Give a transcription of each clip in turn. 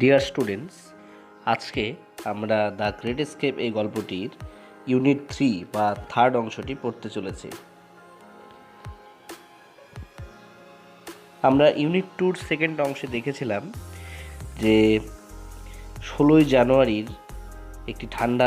Dear students, আজকে আমরা the great escape এই গল্পটির ইউনিট 3 বা থার্ড অংশটি পড়তে চলেছি। আমরা ইউনিট 2-র সেকেন্ড অংশে দেখেছিলাম যে 16ই জানুয়ারির একটি ঠান্ডা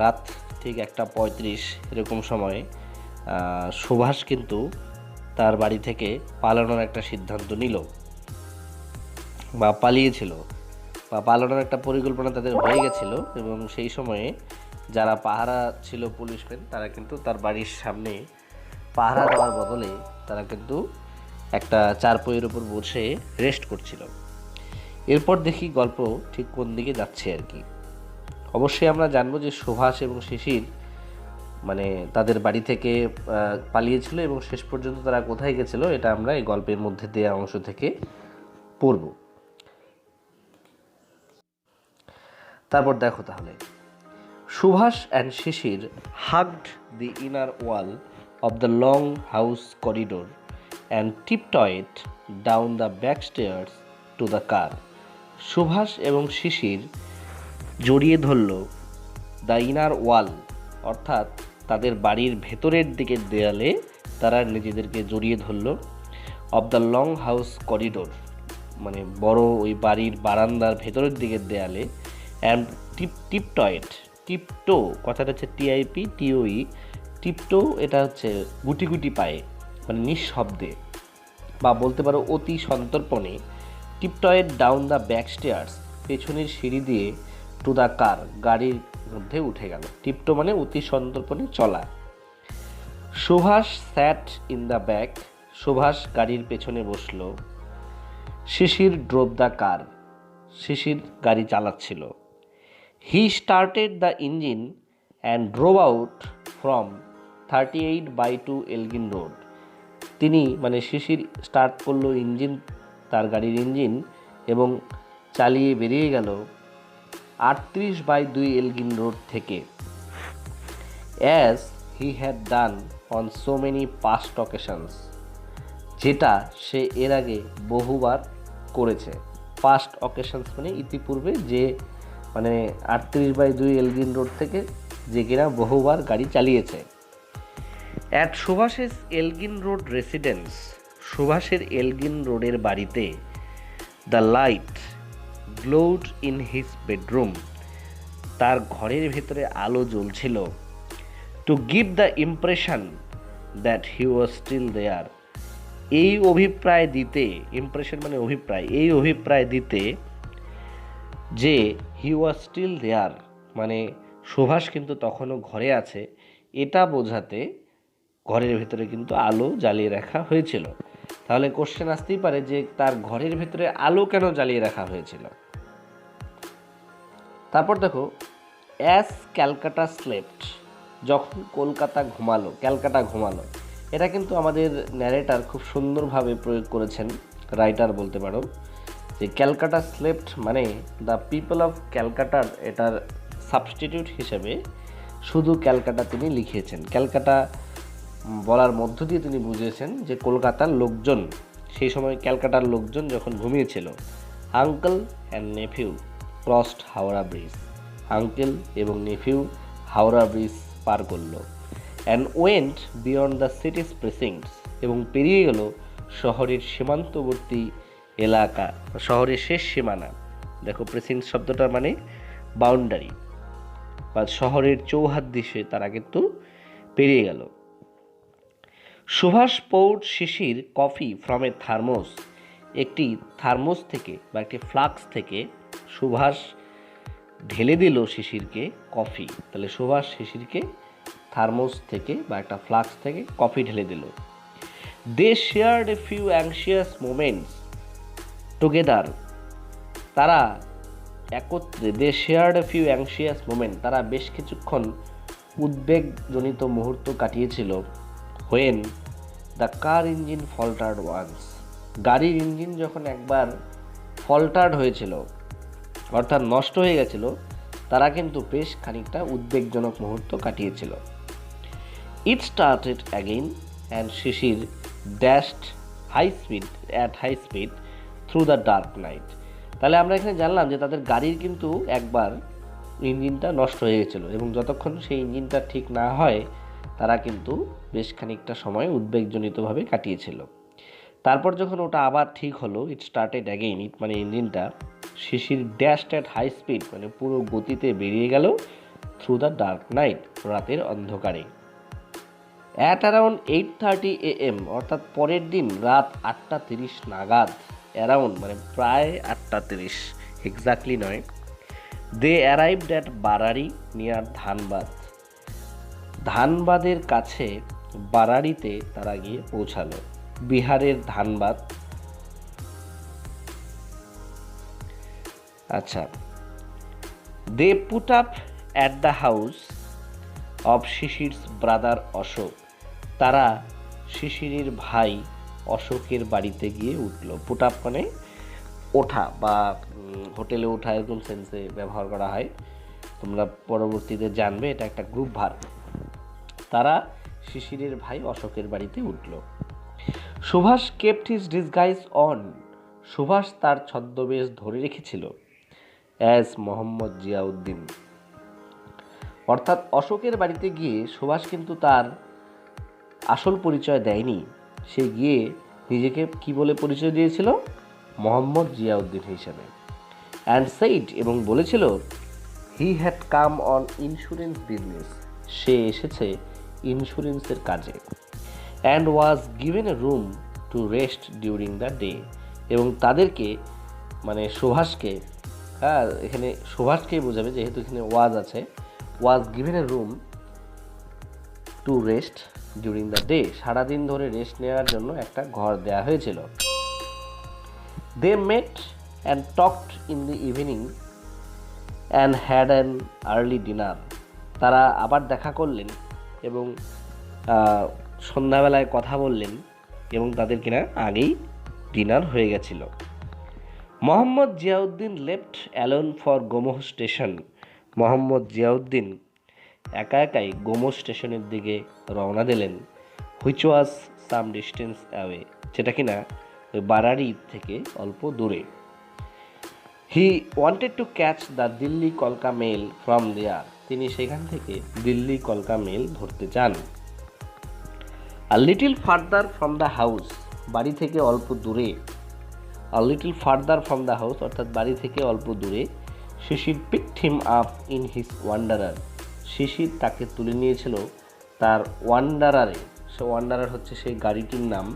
রাত ঠিক 1:35 এরকম সময়ে সুভাষ কিন্তু তার বাড়ি থেকে পালানোর একটা সিদ্ধান্ত নিল বা পালিয়েছিল বা পালানোর একটা পরিকল্পনা তাদের হয়ে গেছিল। এবং সেই সময়ে যারা পাহারা ছিল পুলিশম্যান, তারা কিন্তু তার বাড়ির সামনে পাহারা দেওয়ার বদলে তারা কিন্তু একটা চারপইয়ের উপর বসে রেস্ট করছিল। এরপর দেখি গল্প ঠিক কোন দিকে যাচ্ছে আর কি। অবশ্যই আমরা জানবো যে সুভাষ এবং শিশির তাদের বাড়ি থেকে পালিয়েছিল এবং শেষ পর্যন্ত তারা কোথায় গেছিল এটা আমরা এই গল্পের মধ্যে দেওয়া অংশ থেকে পড়ব। তারপর দেখো তাহলে, Subhash and Shishir hugged the inner wall of the long house corridor and tiptoed down the back stairs to the car. Subhash এবং শিশির জড়িয়ে ধরল দ্য ইনার ওয়াল, অর্থাৎ তাদের বাড়ির ভেতরের দিকের দেয়ালে তারা নিজেদেরকে জড়িয়ে ধরল। Of the long house corridor বড় ওই বাড়ির বারান্দার ভেতরের দিকের দেয়ালে। অ্যান্ড টিপটো কথাটা হচ্ছে TIPTOE, টিপটো এটা হচ্ছে গুটি গুটি পায়ে নিঃশব্দে বা বলতে পারো অতি সন্তর্পণে। টিপটয়েড ডাউন দ্য ব্যাক স্টেয়ার্স, পেছনের সিঁড়ি দিয়ে টু দ্য কার, গাড়ির মধ্যে উঠে গেল। টিপটো অতি সন্তর্পণে চলা। সুভাষ স্যাট ইন দ্য ব্যাক, সুভাষ গাড়ির পেছনে বসলো। শিশির ড্রোভ দ্য কার, শিশির গাড়ি চালাচ্ছিল। He started the engine and drove out from 38/2 Elgin road. তিনি শিশির স্টার্ট করলো ইঞ্জিন, তার গাড়ির ইঞ্জিন, এবং চালিয়ে বেরিয়ে গেল 38/2 এলগিন রোড থেকে। As he had done on so many past occasions, যেটা সে এর আগে বহুবার করেছে। পাস্ট অকেশনস ইতিপূর্বে যে 38/2 এলগিন রোড থেকে যে কিনা বহুবার গাড়ি চালিয়েছে। অ্যাট সুভাষের এলগিন রোড রেসিডেন্স, সুভাষের এলগিন রোডের বাড়িতে the light glowed in his bedroom, তার ঘরের ভেতরে আলো জ্বলছিল। To give the impression that he was still there, এই অভিপ্রায় দিতে, ইমপ্রেশন অভিপ্রায়, এই অভিপ্রায় দিতে যে হি ওয়াজ স্টিল দেয়ার সুভাষ কিন্তু তখনও ঘরে আছে, এটা বোঝাতে ঘরের ভেতরে কিন্তু আলো জ্বালিয়ে রাখা হয়েছিল। তাহলে কোশ্চেন আসতেই পারে যে তার ঘরের ভেতরে আলো কেন জ্বালিয়ে রাখা হয়েছিল। তারপর দেখো, অ্যাজ ক্যালকাটা স্লেপ্ট, যখন ক্যালকাটা ঘুমালো। এটা কিন্তু আমাদের ন্যারেটার খুব সুন্দরভাবে প্রয়োগ করেছেন, রাইটার বলতে পারো, যে Calcutta slept the people of ক্যালকাটার এটার সাবস্টিটিউট হিসেবে শুধু ক্যালকাটা তিনি লিখিয়েছেন। ক্যালকাটা বলার মধ্য দিয়ে তিনি বুঝিয়েছেন যে কলকাতার লোকজন, সেই সময় ক্যালকাটার লোকজন যখন ঘুমিয়েছিল। Uncle and nephew crossed Howrah Bridge, uncle এবং নেফিউ হাওড়া ব্রিজ পার করলো। And went beyond the city's precincts, এবং পেরিয়ে গেল শহরের সীমান্তবর্তী এলাকা, শহরের শেষ সীমানা। দেখো, প্রিসিংট শব্দটা বাউন্ডারি বা শহরের চৌহাদ্দিসে তারা কিন্তু পেরিয়ে গেল। সুভাষ পৌড শিশির কফি ফ্রম এ থার্মোস, একটি থার্মোস থেকে বা একটি ফ্লাক্স থেকে সুভাষ ঢেলে দিল শিশিরকে কফি। তাহলে সুভাষ শিশিরকে থার্মোস থেকে বা একটা ফ্লাক্স থেকে কফি ঢেলে দিল। They shared a few anxious moments together, তারা একত্রে, they shared a few anxious moment, তারা বেশ কিছুক্ষণ উদ্বেগজনিত মুহূর্ত কাটিয়েছিল। When the car engine faltered once, গাড়ির ইঞ্জিন যখন একবার ফল্টার্ড হয়েছিল, অর্থাৎ নষ্ট হয়ে গেছিল, তারা কিন্তু বেশ খানিকটা উদ্বেগজনক মুহূর্ত কাটিয়েছিল। It started again and Shishir dashed high speed through the dark night, তাহলে আমরা এখানে জানলাম যে তাদের গাড়ির কিন্তু একবার ইঞ্জিনটা নষ্ট হয়ে গেছিলো এবং যতক্ষণ সেই ইঞ্জিনটা ঠিক না হয় তারা কিন্তু বেশ খানিকটা সময় উদ্বেগজনিতভাবে কাটিয়েছিল। তারপর যখন ওটা আবার ঠিক হলো, ইট স্টার্টেড অ্যাগেইন, ইট মানে ইঞ্জিনটা, শিশির ড্যাশড অ্যাট হাই স্পিড মানে পুরো গতিতে বেরিয়ে গেল থ্রু দ্য ডার্ক নাইট, রাতের অন্ধকারে। অ্যাট অ্যারাউন্ড 8:30 AM অর্থাৎ পরের দিন রাত 8:30 নাগাদ, অ্যারাউন্ড মানে প্রায় 8:30, এক্স্যাক্টলি নয়, they arrived at Barari near Dhanbad. ধানবাদের কাছে বারারিতে তারা গিয়ে পৌঁছালো, বিহারের ধানবাদ। আচ্ছা, they put up at the house of Sisir's brother Ashok. তারা শিশিরের ভাই অশোকের বাড়িতে গিয়ে উঠল। পুট আপ মানে ওঠা বা হোটেলে ওঠা, এরকম সেন্সে ব্যবহার করা হয়, তোমরা পরবর্তীতে জানবে, এটা একটা গ্রুপ ভার্ব। তারা শিশিরের ভাই অশোকের বাড়িতে উঠল। Subhash kept his disguise on. Subhash তার ছদ্মবেশ ধরে রেখেছিল অ্যাজ মোহাম্মদ জিয়াউদ্দিন। অর্থাৎ অশোকের বাড়িতে গিয়ে সুভাষ কিন্তু তার আসল পরিচয় দেয়নি, সে গিয়ে নিজেকে কি বলে পরিচয় দিয়েছিল, মোহাম্মদ জিয়াউদ্দিন হিসেবে। অ্যান্ড সেইড এবং বলেছিল, he had come on insurance business, সে এসেছে ইন্স্যুরেন্সের কাজে। And was given a room to rest during the day, এবং তাদেরকে মানে সুভাষকে, হ্যাঁ এখানে সুভাষকেই বোঝাবে যেহেতু এখানে ওয়াজ আছে, was given a room to rest during the day, সারাদিন ধরে রেস্ট নেওয়ার জন্য একটা ঘর দেওয়া হয়েছিল। They met and talked in the evening and had an early dinner. তারা আবার দেখা করলেন এবং সন্ধ্যাবেলায় কথা বললেন এবং তাদের কিনা আগেই ডিনার হয়ে গেছিল। Mohammad Ziauddin left alone for Gomoh station. Mohammad Ziauddin একা একাই গোমোহ স্টেশনের দিকে রওনা দিলেন, which was some distance away, যেটা কিনা ওই বারারি থেকে অল্প দূরে। He wanted to catch the Delhi কলকা মেল ফ্রম দেয়ার, তিনি সেখান থেকে দিল্লি কলকা মেল ধরতে চান। A little further from the house, বাড়ি থেকে অল্প দূরে, a little further from the house অর্থাৎ বাড়ি থেকে অল্প দূরে, Sisir picked him up in his wanderer, Sisir তাকে তুলে নিয়েছিল তার ওয়ান্ডারারে, সে ওয়ান্ডারার হচ্ছে সেই গাড়িটির নাম।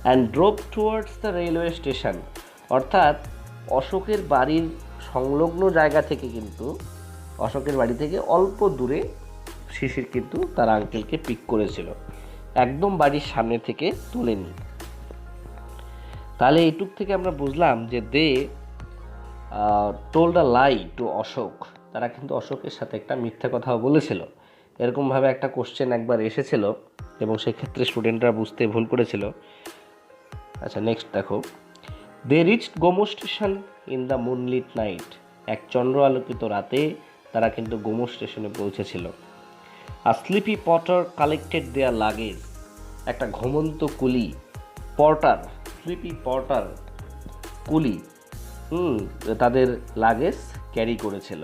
And drove towards the railway station, অর্থাৎ অশোকের বাড়ির সংলগ্ন জায়গা থেকে কিন্তু, অশোকের বাড়ি থেকে অল্প দূরে শিশির কিন্তু তার আঙ্কেলকে পিক করেছিল, একদম বাড়ির সামনে থেকে তোলেনি। তাহলে এইটুক থেকে আমরা বুঝলাম যে they told a lie to Ashok, তারা কিন্তু অশোকের সাথে একটা মিথ্যা কথাও বলেছিল। এরকমভাবে একটা কোশ্চেন একবার এসেছিল এবং সেক্ষেত্রে স্টুডেন্টরা বুঝতে ভুল করেছিল। আচ্ছা নেক্সট দেখো, they reached Gomoh station in the moonlit night, এক চন্দ্র আলোকিত রাতে তারা কিন্তু গোমোহ স্টেশনে পৌঁছেছিল। A sleepy porter collected their luggage, একটা ঘুমন্ত কুলি, পর্টার, স্লিপি পর্টার কুলি তাদের লাগেজ ক্যারি করেছিল।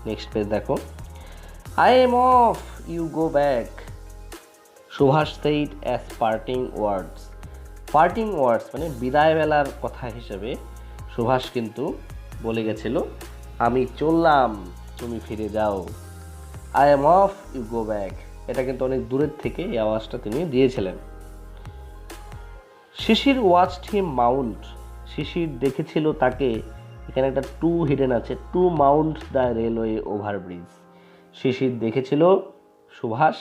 নেক্সট পেজ দেখো, I am off you go back, Subhas said as parting words. Parting words মানে বিদায় বেলার কথা হিসেবে সুভাষ কিন্তু বলে গেছিল, আমি চললাম তুমি ফিরে যাও। I am off you go back, এটা কিন্তু অনেক দূরের থেকে এই আওয়াজটা তিনি দিয়েছিলেন। শিশির ওয়াচড হিম মাউন্ট, শিশির দেখেছিল তাকে, এখানে একটা টু হিডেন আছে, to mount the railway overbridge, Sisir দেখেছিল সুভাষ,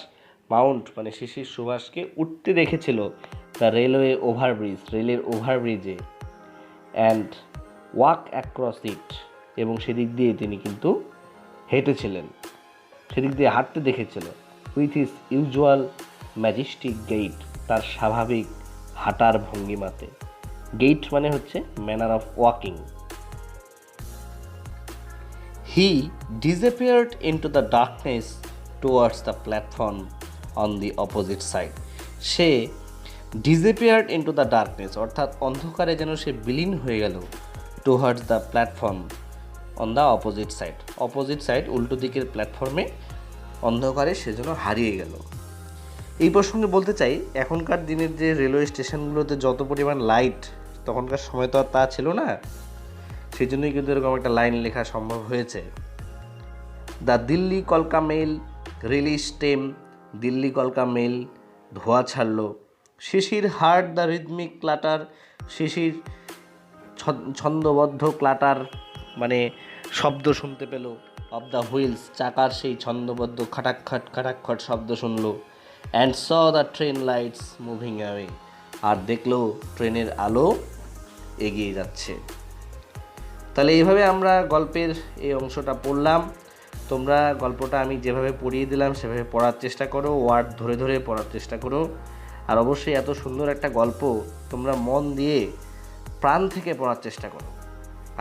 মাউন্ট মানে শিশির সুভাষকে উঠতে দেখেছিল দ্য রেলওয়ে ওভারব্রিজ, রেলের ওভারব্রিজে, অ্যান্ড ওয়াক অ্যাক্রস ইট, এবং সেদিক দিয়ে তিনি কিন্তু হেঁটেছিলেন, সেদিক দিয়ে হাঁটতে দেখেছিল, with his usual Majestic gate, তার স্বাভাবিক হাঁটার ভঙ্গিমাতে, গেইট মানে হচ্ছে manner of walking. He disappeared into the darkness towards the platform on the opposite side, say disappeared into the darkness, অর্থাৎ অন্ধকারে যেন সে বিলীন হয়ে গেল, towards the platform on the opposite side উল্টো দিকের প্ল্যাটফর্মে অন্ধকারে সে যেন হারিয়ে গেল। এই প্রসঙ্গে বলতে চাই, এখনকার দিনের যে রেলওয়ে স্টেশনগুলোতে যত পরিমাণ লাইট, তখনকার সময় তো আর তা ছিল না, সেই জন্যই কিন্তু এরকম একটা লাইন লেখা সম্ভব হয়েছে। দ্য দিল্লি কলকা মেল রিলিজ টেম, দিল্লি কলকা মেল ধোঁয়া ছাড়ল। Sisir heard the rhythmic clatter, Sisir ছন্দবদ্ধ ক্লাটার মানে শব্দ শুনতে পেল। অফ দ্য হুইলস, চাকার সেই ছন্দবদ্ধ খাটাক্ষট শব্দ শুনলো। And saw the train lights moving away, আর দেখলো ট্রেনের আলো এগিয়ে যাচ্ছে। তাহলে এইভাবে আমরা গল্পের এই অংশটা পড়লাম। তোমরা গল্পটা আমি যেভাবে পড়িয়ে দিলাম সেভাবে পড়ার চেষ্টা করো, ওয়ার্ড ধরে ধরে পড়ার চেষ্টা করো। আর অবশ্যই এত সুন্দর একটা গল্প তোমরা মন দিয়ে প্রাণ থেকে পড়ার চেষ্টা করো।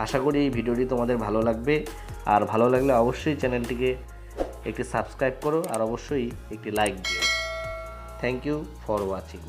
আশা করি এই ভিডিওটি তোমাদের ভালো লাগবে, আর ভালো লাগলে অবশ্যই চ্যানেলটিকে একটি সাবস্ক্রাইব করো, আর অবশ্যই একটি লাইক দিও। Thank you for watching.